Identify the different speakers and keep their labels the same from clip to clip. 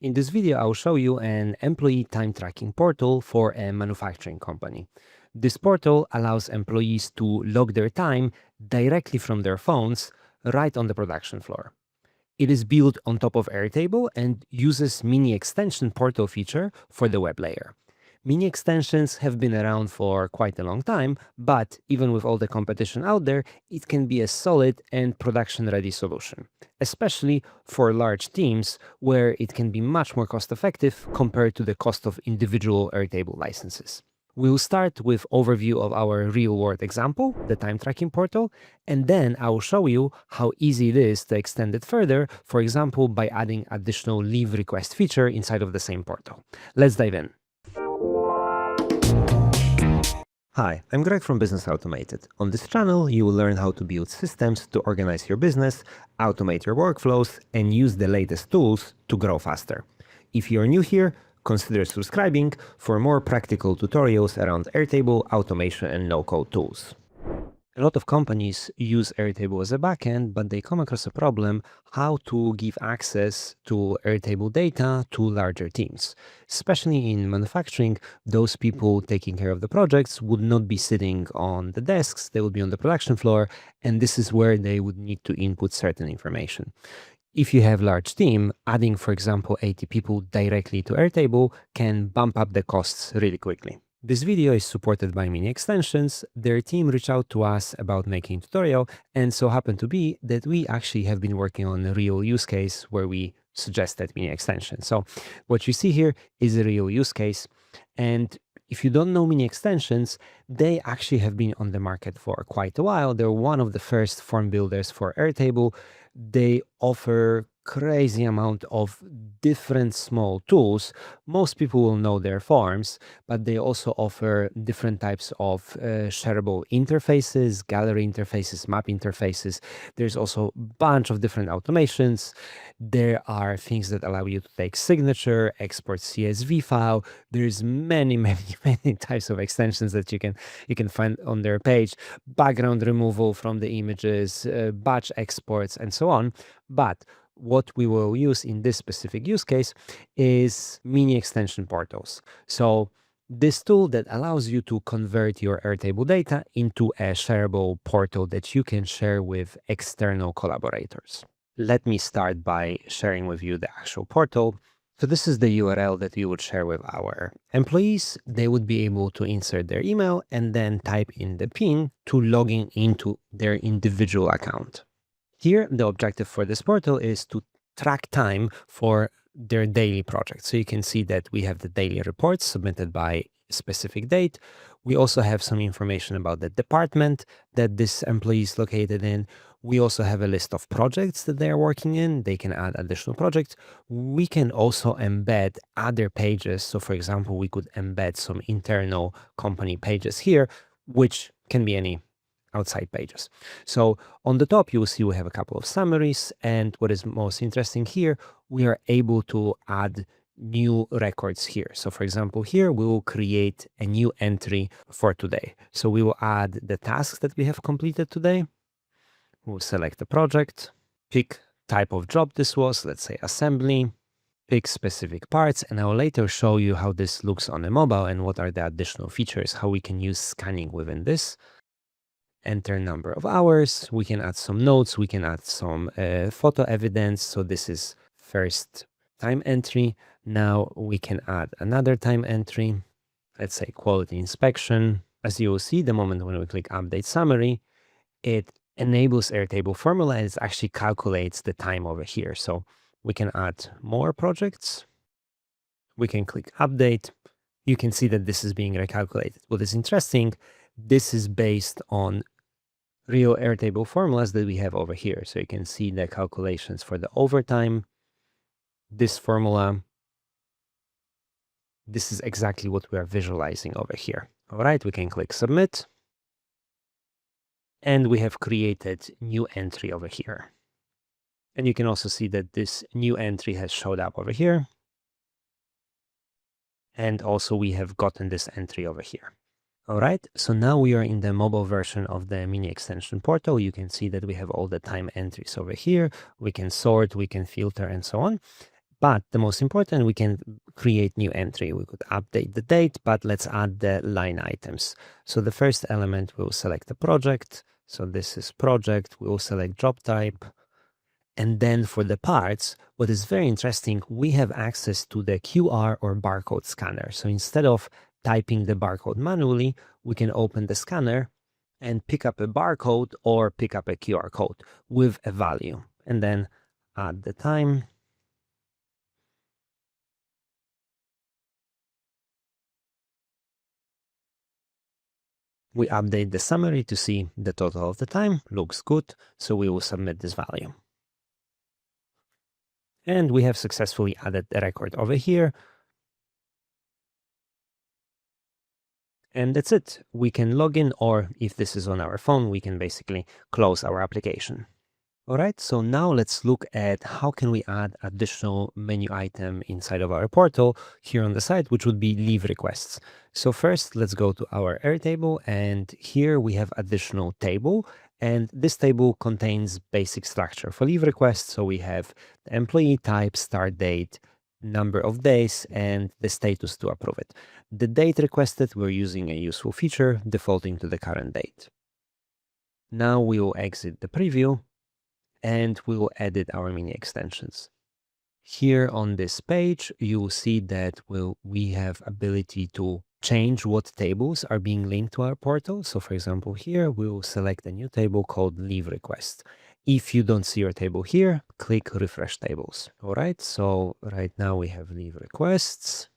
Speaker 1: In this video, I'll show you an employee time tracking portal for a manufacturing company. This portal allows employees to log their time directly from their phones right on the production floor. It is built on top of Airtable and uses MiniExtension Portal feature for the web layer. MiniExtensions have been around for quite a long time, but even with all the competition out there, it can be a solid and production-ready solution, especially for large teams where it can be much more cost-effective compared to the cost of individual Airtable licenses. We'll start with overview of our real-world example, the time tracking portal, and then I will show you how easy it is to extend it further, for example, by adding additional leave request feature inside of the same portal. Let's dive in. Hi, I'm Greg from Business Automated. On this channel, you will learn how to build systems to organize your business, automate your workflows, and use the latest tools to grow faster. If you're new here, consider subscribing for more practical tutorials around Airtable, automation, and no-code tools. A lot of companies use Airtable as a backend, but they come across a problem how to give access to Airtable data to larger teams. Especially in manufacturing, those people taking care of the projects would not be sitting on the desks, they would be on the production floor, and this is where they would need to input certain information. If you have a large team, adding, for example, 80 people directly to Airtable can bump up the costs really quickly. This video is supported by MiniExtensions. Their team reached out to us about making a tutorial, and so happened to be that we actually have been working on a real use case where we suggested MiniExtensions. So what you see here is a real use case, and if you don't know MiniExtensions, they actually have been on the market for quite a while. They're one of the first form builders for Airtable. They offer crazy amount of different small tools. Most people will know their forms, but they also offer different types of shareable interfaces, gallery interfaces, map interfaces. There's also a bunch of different automations. There are things that allow you to take signature, export CSV file. There's many types of extensions that you can find on their page. Background removal from the images, batch exports, and so on. But what we will use in this specific use case is MiniExtension portals. So this tool that allows you to convert your Airtable data into a shareable portal that you can share with external collaborators. Let me start by sharing with you the actual portal. So this is the URL that we would share with our employees. They would be able to insert their email and then type in the PIN to logging into their individual account. Here, the objective for this portal is to track time for their daily project. So you can see that we have the daily reports submitted by a specific date. We also have some information about the department that this employee is located in. We also have a list of projects that they are working in. They can add additional projects. We can also embed other pages. So for example, we could embed some internal company pages here, which can be any outside pages. So on the top, you will see we have a couple of summaries. And what is most interesting here, we are able to add new records here. So for example, here we will create a new entry for today. So we will add the tasks that we have completed today. We'll select the project, pick type of job this was, let's say assembly, pick specific parts, and I will later show you how this looks on a mobile and what are the additional features, how we can use scanning within this. Enter number of hours. We can add some notes. We can add some photo evidence. So this is first time entry. Now we can add another time entry. Let's say quality inspection. As you will see, the moment when we click update summary, it enables Airtable formula and it actually calculates the time over here. So we can add more projects. We can click update. You can see that this is being recalculated. What is interesting, this is based on real Airtable formulas that we have over here. So you can see the calculations for the overtime. This formula, this is exactly what we are visualizing over here. All right, we can click submit. And we have created new entry over here. And you can also see that this new entry has showed up over here. And also we have gotten this entry over here. All right, so now we are in the mobile version of the MiniExtension portal. You can see that we have all the time entries over here. We can sort, we can filter, and so on. But the most important, we can create new entry. We could update the date, but let's add the line items. So the first element, we'll select the project. So this is project. We will select job type. And then for the parts, what is very interesting, we have access to the QR or barcode scanner. So instead of typing the barcode manually, we can open the scanner and pick up a barcode or pick up a QR code with a value. And then add the time. We update the summary to see the total of the time. Looks good. So we will submit this value. And we have successfully added the record over here. And that's it. We can log in, or if this is on our phone, we can basically close our application. All right, so now let's look at how can we add additional menu item inside of our portal here on the side, which would be leave requests. So first, let's go to our Airtable, and here we have additional table, and this table contains basic structure for leave requests. So we have the employee type, start date, number of days, and the status to approve it. The date requested, we're using a useful feature defaulting to the current date. Now we will exit the preview and we will edit our mini extensions. Here on this page, you will see that we have ability to change what tables are being linked to our portal. So for example, here we will select a new table called leave request. If you don't see your table here, click refresh tables. All right, so right now we have leave requests.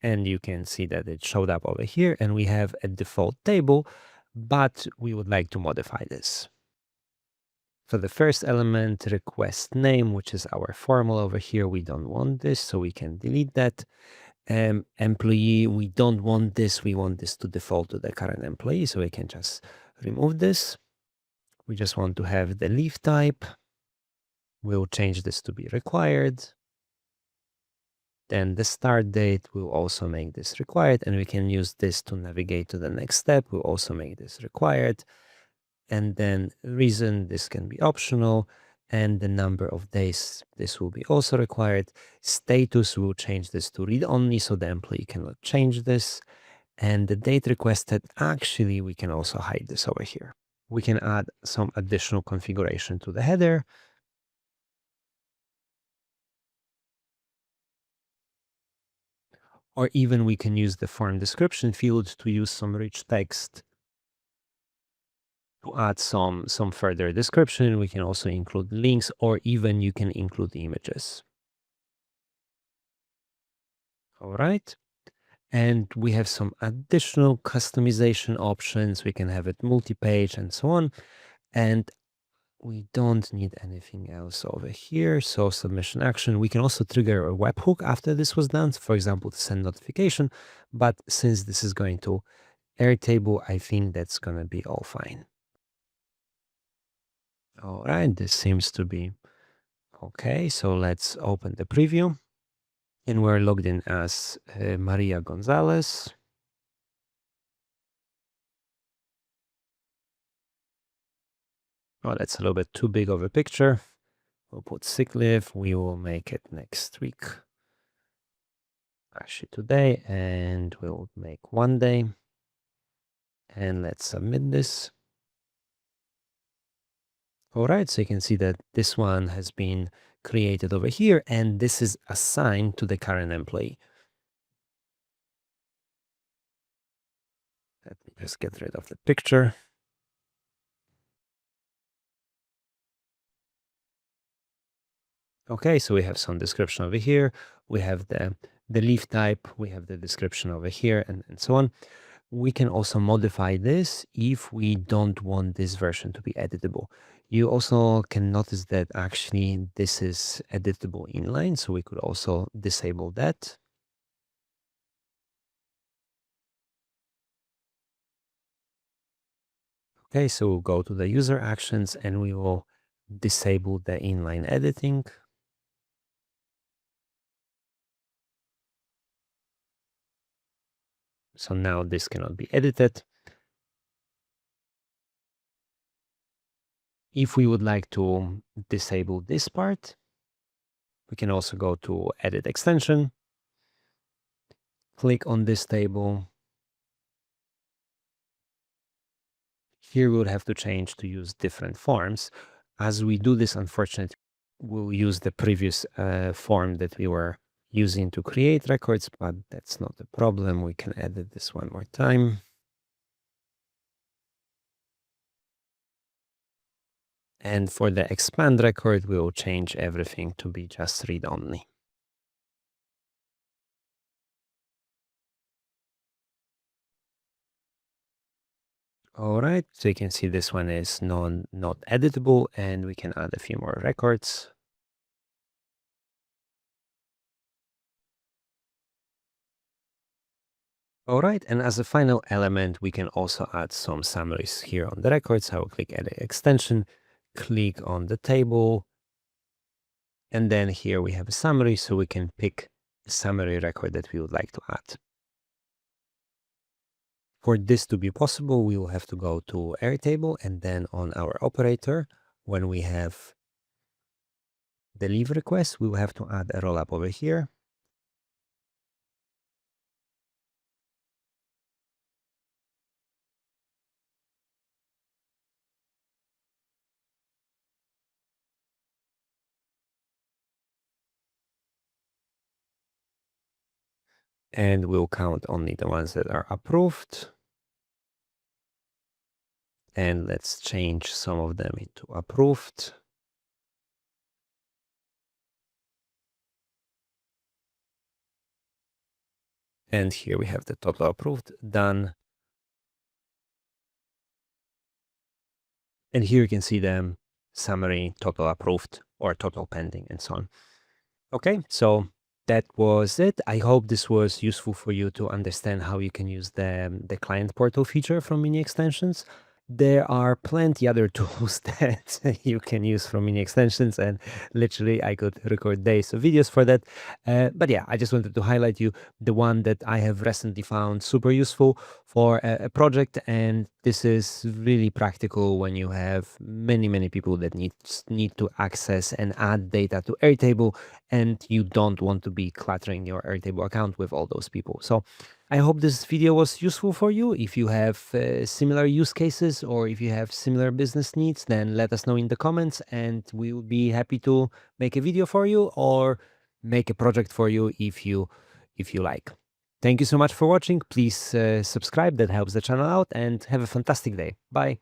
Speaker 1: And you can see that it showed up over here and we have a default table, but we would like to modify this. For the first element, request name, which is our formal over here, we don't want this, so we can delete that. Employee, we don't want this. We want this to default to the current employee, so we can just remove this. We just want to have the leave type. We'll change this to be required. Then the start date, we'll also make this required, and we can use this to navigate to the next step. We'll also make this required. And then reason, this can be optional. And the number of days, this will be also required. Status, we'll change this to read only, so the employee cannot change this. And the date requested, actually, we can also hide this over here. We can add some additional configuration to the header. Or even we can use the form description field to use some rich text to add some further description. We can also include links, or even you can include images. All right. And we have some additional customization options. We can have it multi-page and so on. And we don't need anything else over here. So submission action, we can also trigger a webhook after this was done, for example, to send notification. But since this is going to Airtable, I think that's going to be all fine. All right, this seems to be okay. So let's open the preview. And we're logged in as Maria Gonzalez. Oh, that's a little bit too big of a picture. We'll put sick leave. We will make it next week. Actually today, and we'll make 1 day. And let's submit this. All right, so you can see that this one has been created over here, and this is assigned to the current employee. Let me just get rid of the picture. Okay, so we have some description over here. We have the leaf type. We have the description over here, and so on. We can also modify this if we don't want this version to be editable. You also can notice that actually this is editable inline, so we could also disable that. Okay, so we'll go to the user actions and we will disable the inline editing. So now this cannot be edited. If we would like to disable this part, We can also go to Edit Extension, click on this table. Here we would have to change to use different forms. As we do this, unfortunately, we'll use the previous form that we were using to create records, but that's not a problem. We can edit this one more time. And for the expand record, we will change everything to be just read only. All right, so you can see this one is not editable, and we can add a few more records. All right, and as a final element, we can also add some summaries here on the records. I will click Edit Extension, click on the table, and then here we have a summary, so we can pick a summary record that we would like to add. For this to be possible, we will have to go to Airtable, and then on our operator, when we have the leave request, we will have to add a rollup over here. And we'll count only the ones that are approved. And let's change some of them into approved. And here we have the total approved, done. And here you can see the summary, total approved, or total pending, and so on. Okay, so that was it. I hope this was useful for you to understand how you can use the client portal feature from MiniExtensions. There are plenty other tools that you can use from MiniExtensions, and literally I could record days of videos for that. But yeah, I just wanted to highlight you the one that I have recently found super useful for a project, and this is really practical when you have many people that need to access and add data to Airtable, and you don't want to be cluttering your Airtable account with all those people. So I hope this video was useful for you. If you have similar use cases, or if you have similar business needs, then let us know in the comments, and we will be happy to make a video for you or make a project for you if you like. Thank you so much for watching. Please subscribe, that helps the channel out, and have a fantastic day. Bye.